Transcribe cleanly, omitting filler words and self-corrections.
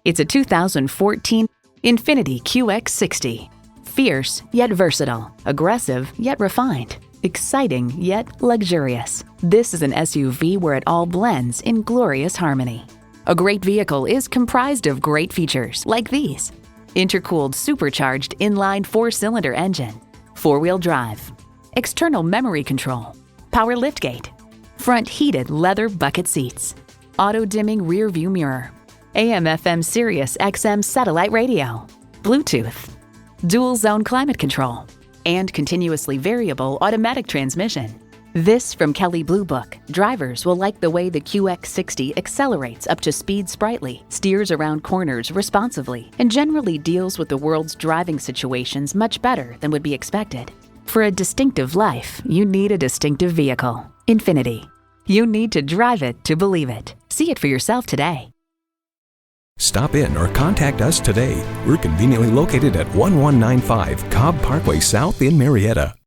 It's a 2014 INFINITI QX60. Fierce yet versatile, aggressive yet refined, exciting yet luxurious. This is an SUV where it all blends in glorious harmony. A great vehicle is comprised of great features like these: intercooled supercharged inline 4-cylinder engine, 4-wheel drive, external memory control, power liftgate, front heated leather bucket seats, auto-dimming rear view mirror, AM/FM Sirius XM satellite radio, Bluetooth, dual zone climate control, and continuously variable automatic transmission. This from Kelley Blue Book. Drivers will like the way the QX60 accelerates up to speed sprightly, steers around corners responsively, and generally deals with the world's driving situations much better than would be expected. For a distinctive life, you need a distinctive vehicle. INFINITI. You need to drive it to believe it. See it for yourself today. Stop in or contact us today. We're conveniently located at 1195 Cobb Parkway South in Marietta.